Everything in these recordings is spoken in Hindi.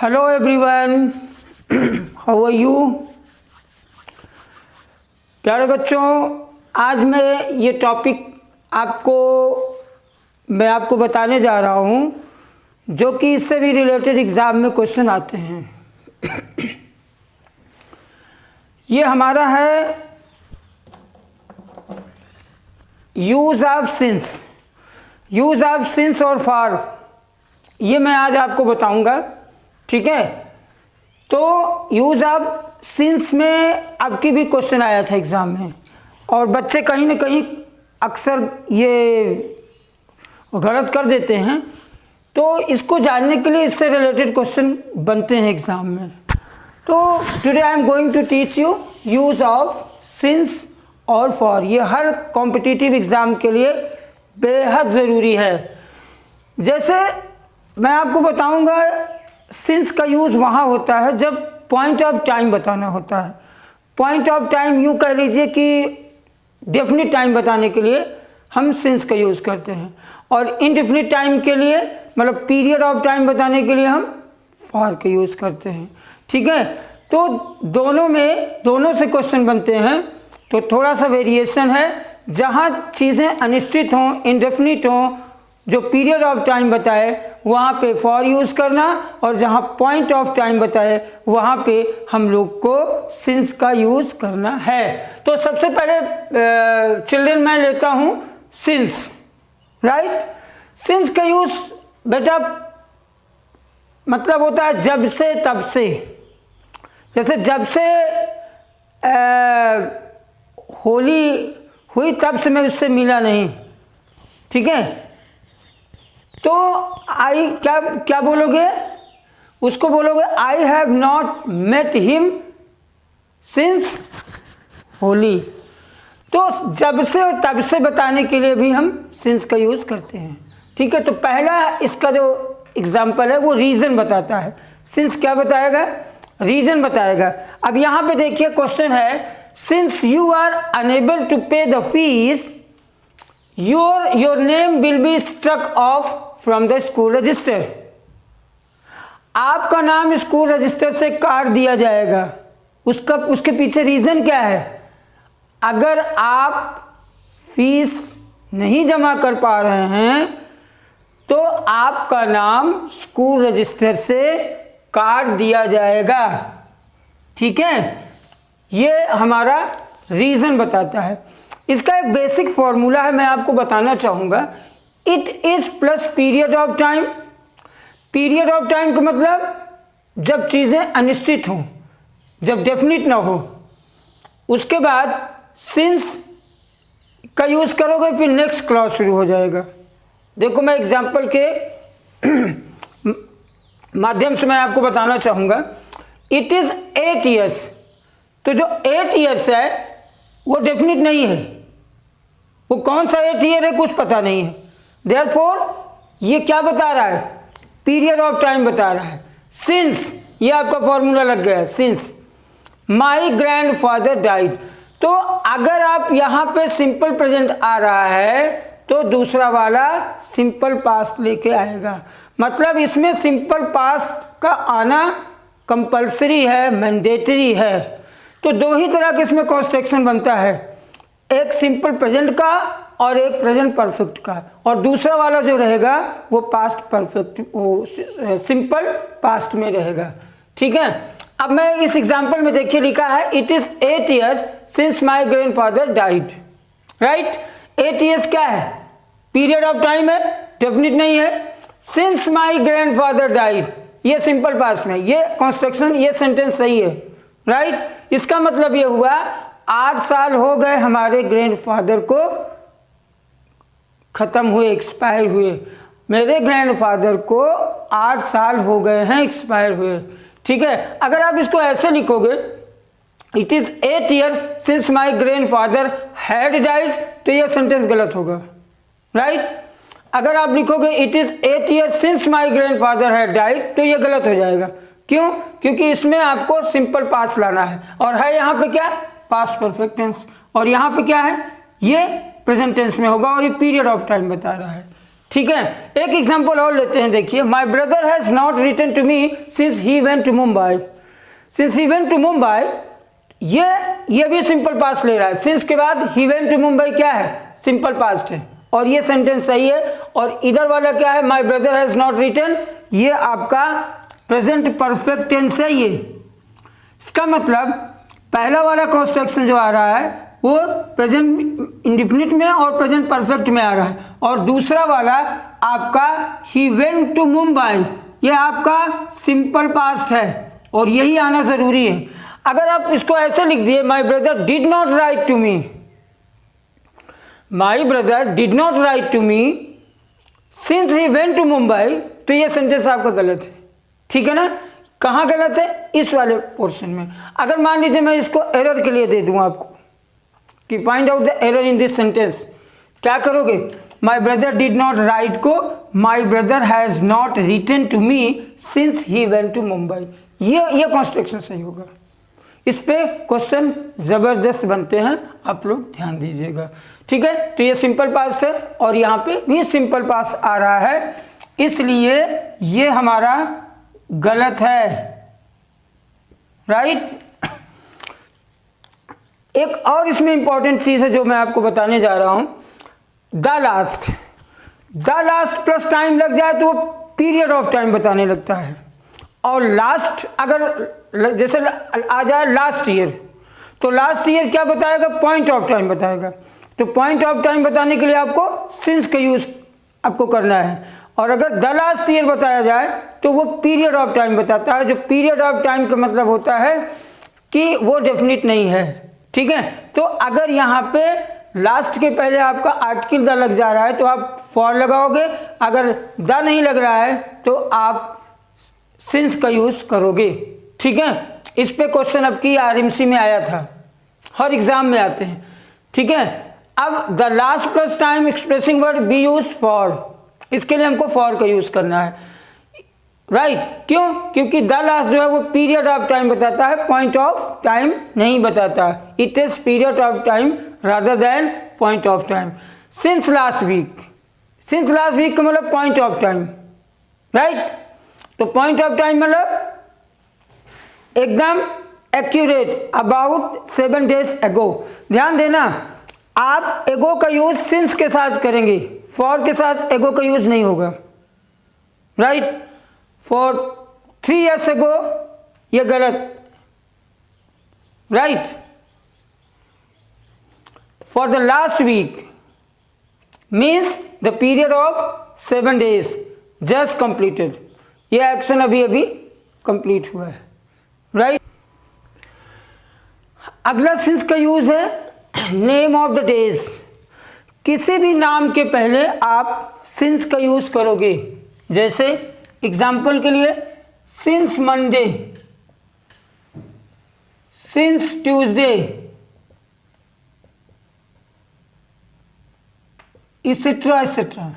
Hello everyone, how are you. प्यारे बच्चों, आज मैं ये टॉपिक मैं आपको बताने जा रहा हूँ जो कि इससे भी रिलेटेड एग्ज़ाम में क्वेश्चन आते हैं। ये हमारा है यूज़ ऑफ सिंस और फॉर। ये मैं आज आपको बताऊंगा, ठीक है। तो यूज़ ऑफ सिंस में आपकी भी क्वेश्चन आया था एग्ज़ाम में, और बच्चे कहीं ना कहीं अक्सर ये गलत कर देते हैं। तो इसको जानने के लिए इससे रिलेटेड क्वेश्चन बनते हैं एग्ज़ाम में। तो today I am going to teach you use of since और फॉर। ये हर कॉम्पिटिटिव एग्ज़ाम के लिए बेहद ज़रूरी है। जैसे मैं आपको बताऊंगा, सिंस का यूज़ वहाँ होता है जब पॉइंट ऑफ टाइम बताना होता है। पॉइंट ऑफ टाइम यूँ कह लीजिए कि डेफिनिट टाइम बताने के लिए हम सिंस का यूज़ करते हैं, और इनडेफिनिट टाइम के लिए मतलब पीरियड ऑफ टाइम बताने के लिए हम फॉर का यूज़ करते हैं, ठीक है। तो दोनों से क्वेश्चन बनते हैं। तो थोड़ा सा वेरिएशन है, जहाँ चीज़ें अनिश्चित हों, इनडेफिनिट हों, जो पीरियड ऑफ टाइम बताए वहाँ पे फॉर यूज़ करना, और जहाँ पॉइंट ऑफ टाइम बताए वहाँ पे हम लोग को सिंस का यूज़ करना है। तो सबसे पहले चिल्ड्रन मैं लेता हूँ सिंस, राइट। सिंस का यूज़ बेटा मतलब होता है जब से तब से। जैसे जब से होली हुई तब से मैं उससे मिला नहीं, ठीक है। तो आई क्या बोलोगे, उसको बोलोगे I have not met him since Holi. तो जब से और तब से बताने के लिए भी हम सिंस का यूज़ करते हैं, ठीक है। तो पहला इसका जो एग्जाम्पल है वो रीज़न बताता है। सिंस क्या बताएगा, रीज़न बताएगा। अब यहाँ पे देखिए क्वेश्चन है, since you are unable to pay the fees your name will be struck off from the school register. आपका नाम स्कूल रजिस्टर से काट दिया जाएगा। उसके पीछे रीज़न क्या है, अगर आप फीस नहीं जमा कर पा रहे हैं तो आपका नाम स्कूल रजिस्टर से काट दिया जाएगा, ठीक है। ये हमारा रीज़न बताता है। इसका एक बेसिक फॉर्मूला है, मैं आपको बताना चाहूँगा। It is plus period of time. Period of time का मतलब जब चीज़ें अनिश्चित हों, जब डेफिनिट ना हो। उसके बाद सिंस का यूज़ करोगे, फिर नेक्स्ट क्लॉज शुरू हो जाएगा। देखो मैं एग्जाम्पल के माध्यम से मैं आपको बताना चाहूँगा। It is 8 years. तो जो 8 ईयर्स है वो डेफिनिट नहीं है, वो कौन सा 8 ईयर है कुछ पता नहीं है। देयरफॉर ये क्या बता रहा है, पीरियड ऑफ टाइम बता रहा है। सिंस, ये आपका फॉर्मूला लग गया है। Since my grand father died. तो अगर आप यहाँ पे सिंपल प्रेजेंट आ रहा है तो दूसरा वाला सिंपल पास्ट लेके आएगा। मतलब इसमें सिंपल पास्ट का आना कंपल्सरी है, मैंडेटरी है। तो दो ही तरह के इसमें कंस्ट्रक्शन बनता है, एक सिंपल प्रेजेंट का और एक प्रेजेंट परफेक्ट का, और दूसरा वाला जो रहेगा वो पास्ट परफेक्ट, वो सिंपल पास्ट में रहेगा, ठीक है। अब मैं इस एग्जांपल में देखिए लिखा है, it is 8 years since my grandfather died, right. 8 years क्या है, पीरियड ऑफ टाइम है, डेफिनिट नहीं है। सिंस माई ग्रैंडफादर डाइड, ये सिंपल पास्ट में, ये कंस्ट्रक्शन, ये सेंटेंस सही है, राइट। इसका मतलब ये हुआ 8 साल हो गए हमारे ग्रैंडफादर को ख़त्म हुए, एक्सपायर हुए। मेरे ग्रैंडफादर को 8 साल हो गए हैं एक्सपायर हुए, ठीक है। अगर आप इसको ऐसे लिखोगे, it is 8 year since my grandfather had died, तो यह सेंटेंस गलत होगा, राइट। अगर आप लिखोगे it is 8 year since my grandfather had died, तो यह गलत हो जाएगा। क्यों, क्योंकि इसमें आपको सिंपल पास्ट लाना है, और है यहाँ पे क्या, पास्ट परफेक्ट टेंस, और यहाँ पे क्या है, ये प्रेजेंट टेंस में होगा, और ये पीरियड ऑफ टाइम बता रहा है, ठीक है, एक एग्जांपल और लेते हैं, देखिए, my brother has not return to me since he went to Mumbai. Since he went to Mumbai, ये भी सिंपल पास्ट ले रहा है। सिंस के बाद ही वेंट टू मुंबई क्या है, सिंपल पास्ट है, और ये सेंटेंस सही है। और इधर वाला क्या है, my brother has not return, ये आपका प्रेजेंट परफेक्ट टेंस है। ये इसका मतलब पहला वाला कंस्ट्रक्शन जो आ रहा है वो प्रेजेंट इंडेफिनिट में और प्रेजेंट परफेक्ट में आ रहा है, और दूसरा वाला आपका ही वेंट टू मुंबई, ये आपका सिंपल पास्ट है, और यही आना जरूरी है। अगर आप इसको ऐसे लिख दिए, my brother did not write to me, my brother did not write to me since he went to Mumbai, तो ये सेंटेंस आपका गलत है। ठीक है ना, कहाँ गलत है, इस वाले पोर्शन में। अगर मान लीजिए मैं इसको एरर के लिए दे दूं आपको कि find out the error in this sentence, क्या करोगे, my brother did not write को my brother has not written to me since he went to Mumbai, ये कंस्ट्रक्शन सही होगा। इस पे क्वेश्चन जबरदस्त बनते हैं, आप लोग ध्यान दीजिएगा। ठीक है, तो ये सिंपल पास्ट है और यहाँ पे भी सिंपल पास्ट आ रहा है, इसलिए ये हमारा गलत है, राइट। एक और इसमें इंपॉर्टेंट चीज है जो मैं आपको बताने जा रहा हूं, द लास्ट प्लस टाइम लग जाए तो वो पीरियड ऑफ टाइम बताने लगता है, और लास्ट अगर जैसे आ जाए लास्ट ईयर, तो लास्ट ईयर क्या बताएगा, पॉइंट ऑफ टाइम बताएगा। तो पॉइंट ऑफ टाइम बताने के लिए आपको सिंस का यूज आपको करना है, और अगर द लास्ट ईयर बताया जाए तो वो पीरियड ऑफ टाइम बताता है, जो पीरियड ऑफ टाइम का मतलब होता है कि वो डेफिनिट नहीं है। ठीक है, तो अगर यहाँ पे लास्ट के पहले आपका आर्टिकल द लग जा रहा है तो आप फॉर लगाओगे, अगर द नहीं लग रहा है तो आप सिंस का यूज करोगे। ठीक है, इस पे क्वेश्चन आपकी आरएमसी में आया था, हर एग्जाम में आते हैं। ठीक है, अब the last plus time expressing word B use for, इसके लिए हमको फॉर का यूज करना है, राइट। क्यों, क्योंकि द लास्ट जो है वो पीरियड ऑफ टाइम बताता है, पॉइंट ऑफ टाइम नहीं बताता। It is period of time rather than point of time. Since last week का मतलब पॉइंट ऑफ टाइम, राइट। तो पॉइंट ऑफ टाइम मतलब एकदम एक्यूरेट, अबाउट 7 days ago। ध्यान देना, आप एगो का यूज सिंस के साथ करेंगे, फॉर के साथ एगो का यूज नहीं होगा, राइट। फॉर 3 years ago ये गलत, right. For the last week means the period of 7 days just completed, ये एक्शन अभी अभी कंप्लीट हुआ है, राइट। अगला सिंस का यूज है नेम ऑफ द डेज। किसी भी नाम के पहले आप सिंस का यूज करोगे, जैसे एग्जाम्पल के लिए since Monday, since Tuesday, etcetera etcetera.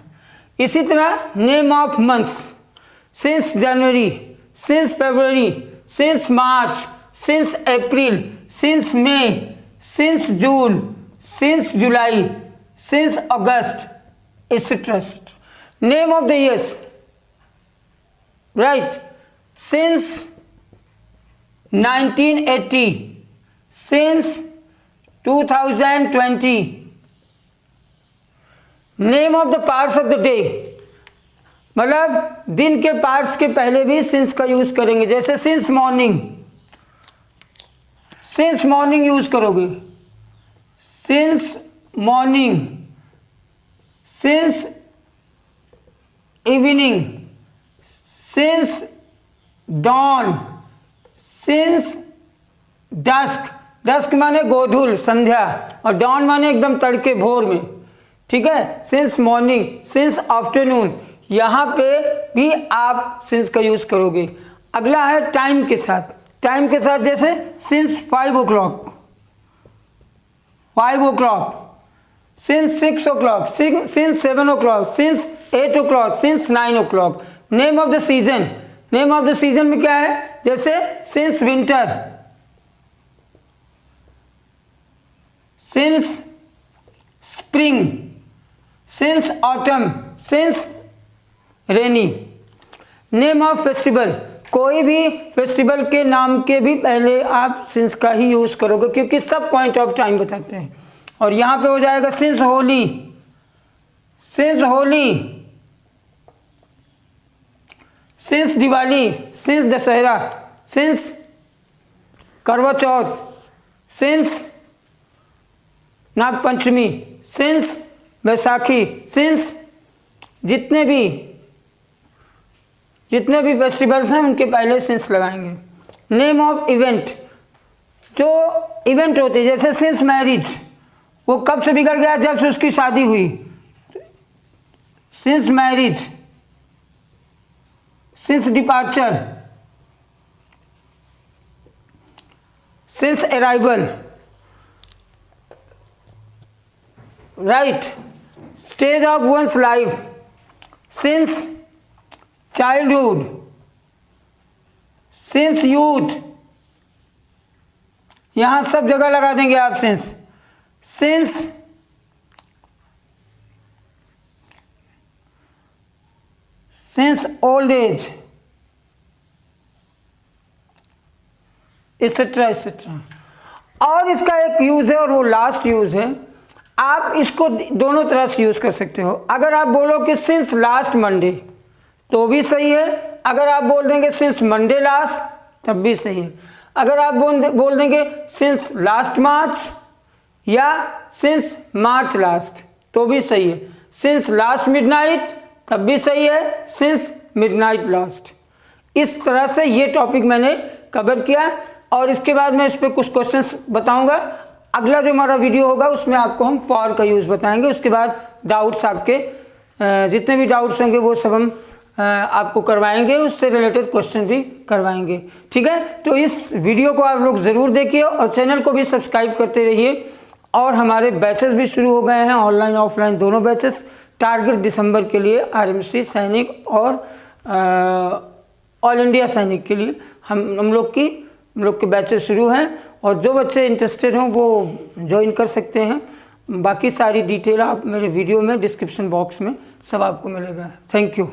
इसी तरह name of months, since January, since February, since March, since April, since May, since June, since July, since August, etcetera etcetera. Name of the years, right, since 1980, since 2020। Name of the parts of the day, मतलब दिन के पार्ट्स के पहले भी सिंस का यूज करेंगे, जैसे सिंस मॉर्निंग यूज करोगे, since morning, since evening, since dawn, since dusk, dusk माने गोधूल संध्या, और डॉन माने एकदम तड़के भोर में। ठीक है, सिंस मॉर्निंग, सिंस आफ्टरनून, यहाँ पे भी आप सिंस का यूज करोगे। अगला है टाइम के साथ, टाइम के साथ जैसे since 5 o'clock, since 6 o'clock, since 7 o'clock, since 8 o'clock, since 9 o'clock। Name of the season, name of the season में क्या है, जैसे since winter, since spring, since autumn, since rainy. Name of festival, कोई भी फेस्टिवल के नाम के भी पहले आप सिंस का ही यूज़ करोगे क्योंकि सब पॉइंट ऑफ टाइम बताते हैं। और यहाँ पे हो जाएगा since Holi, since Holi, since Diwali, since Dussehra, since Karva Chauth, since Nagpanchami, since Baisakhi, since जितने भी फेस्टिवल्स हैं उनके पहले सिंस लगाएंगे। नेम ऑफ इवेंट, जो इवेंट होते हैं जैसे सिंस मैरिज, वो कब से बिगड़ गया, जब से उसकी शादी हुई, since marriage. Since departure, since arrival, right. Stage of one's life, since childhood, since youth, यहां सब जगह लगा देंगे आप since. Since since old age, etcetera etcetera. और इसका एक यूज है और वो लास्ट यूज है, आप इसको दोनों तरह से यूज कर सकते हो। अगर आप बोलो कि सिंस लास्ट मंडे तो भी सही है, अगर आप बोल देंगे सिंस मंडे लास्ट तब भी सही है, अगर आप बोल देंगे सिंस लास्ट मार्च या सिंस मार्च लास्ट तो भी सही है, सिंस लास्ट मिडनाइट तब भी सही है, सिंस मिडनाइट लास्ट। इस तरह से ये टॉपिक मैंने कवर किया और इसके बाद मैं इस पर कुछ क्वेश्चंस बताऊंगा। अगला जो हमारा वीडियो होगा उसमें आपको हम फॉर का यूज़ बताएंगे, उसके बाद डाउट्स आपके जितने भी डाउट्स होंगे वो सब हम आपको करवाएंगे, उससे रिलेटेड क्वेश्चन भी करवाएंगे। ठीक है, तो इस वीडियो को आप लोग ज़रूर देखिए और चैनल को भी सब्सक्राइब करते रहिए। और हमारे बैचेस भी शुरू हो गए हैं, ऑनलाइन ऑफलाइन दोनों बैचेस। टारगेट दिसंबर के लिए आरएमसी सैनिक और ऑल इंडिया सैनिक के लिए हम लोग के बैचेस शुरू हैं और जो बच्चे इंटरेस्टेड हों वो ज्वाइन कर सकते हैं। बाकी सारी डिटेल आप मेरे वीडियो में डिस्क्रिप्शन बॉक्स में सब आपको मिलेगा। Thank you.